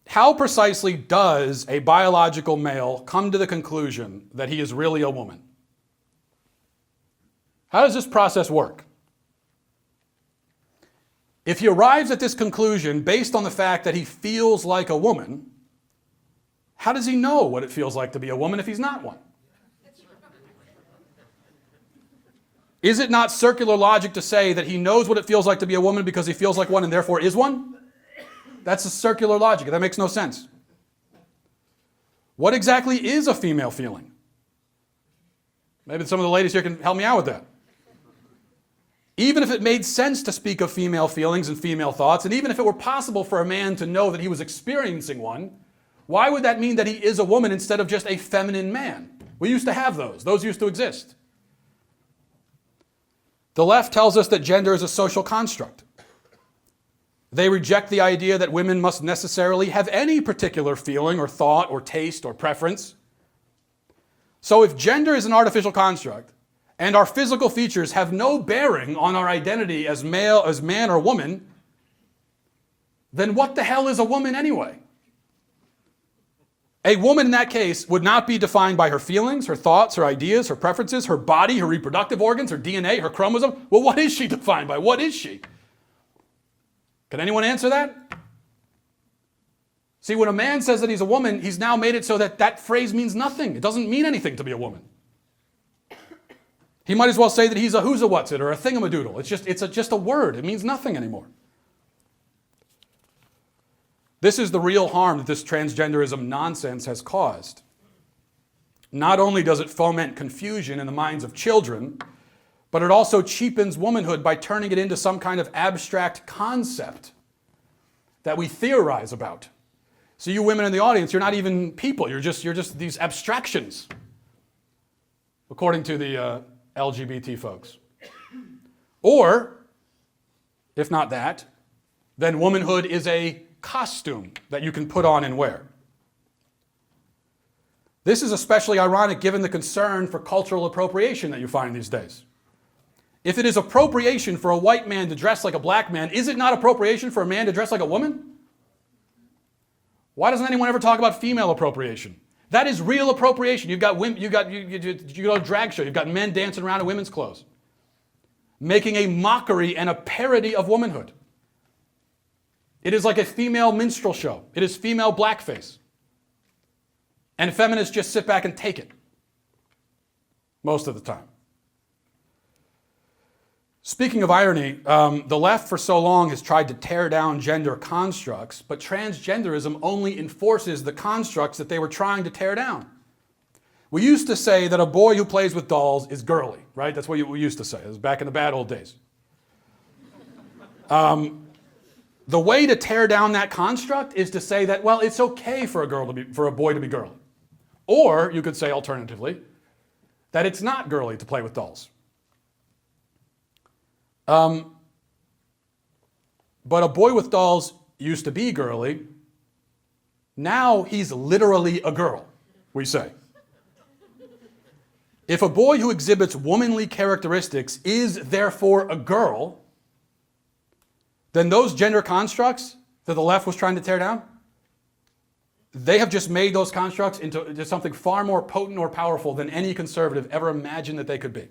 How precisely does a biological male come to the conclusion that he is really a woman? How does this process work? If he arrives at this conclusion based on the fact that he feels like a woman, how does he know what it feels like to be a woman if he's not one? Is it not circular logic to say that he knows what it feels like to be a woman because he feels like one and therefore is one? That's a circular logic. That makes no sense. What exactly is a female feeling? Maybe some of the ladies here can help me out with that. Even if it made sense to speak of female feelings and female thoughts, and even if it were possible for a man to know that he was experiencing one, why would that mean that he is a woman instead of just a feminine man? We used to have those. Those used to exist. The left tells us that gender is a social construct. They reject the idea that women must necessarily have any particular feeling or thought or taste or preference. So if gender is an artificial construct, and our physical features have no bearing on our identity as male, as man or woman, then what the hell is a woman anyway? A woman in that case would not be defined by her feelings, her thoughts, her ideas, her preferences, her body, her reproductive organs, her DNA, her chromosome. Well, what is she defined by? What is she? Can anyone answer that? See, when a man says that he's a woman, he's now made it so that that phrase means nothing. It doesn't mean anything to be a woman. He might as well say that he's a who's-a-what's-it or a thingamadoodle. It's just a word. It means nothing anymore. This is the real harm that this transgenderism nonsense has caused. Not only does it foment confusion in the minds of children, but it also cheapens womanhood by turning it into some kind of abstract concept that we theorize about. So you women in the audience, you're not even people. You're just these abstractions, according to the LGBT folks. Or, if not that, then womanhood is a costume that you can put on and wear. This is especially ironic given the concern for cultural appropriation that you find these days. If it is appropriation for a white man to dress like a black man, is it not appropriation for a man to dress like a woman? Why doesn't anyone ever talk about female appropriation? That is real appropriation. You've got women, you go to a drag show, you've got men dancing around in women's clothes, making a mockery and a parody of womanhood. It is like a female minstrel show. It is female blackface. And feminists just sit back and take it. Most of the time. Speaking of irony, the left for so long has tried to tear down gender constructs, but transgenderism only enforces the constructs that they were trying to tear down. We used to say that a boy who plays with dolls is girly, right? That's what we used to say. It was back in the bad old days. The way to tear down that construct is to say that, well, it's okay for a boy to be girly. Or you could say alternatively, that it's not girly to play with dolls. But a boy with dolls used to be girly. Now he's literally a girl, we say. If a boy who exhibits womanly characteristics is therefore a girl, then those gender constructs that the left was trying to tear down, they have just made those constructs into something far more potent or powerful than any conservative ever imagined that they could be.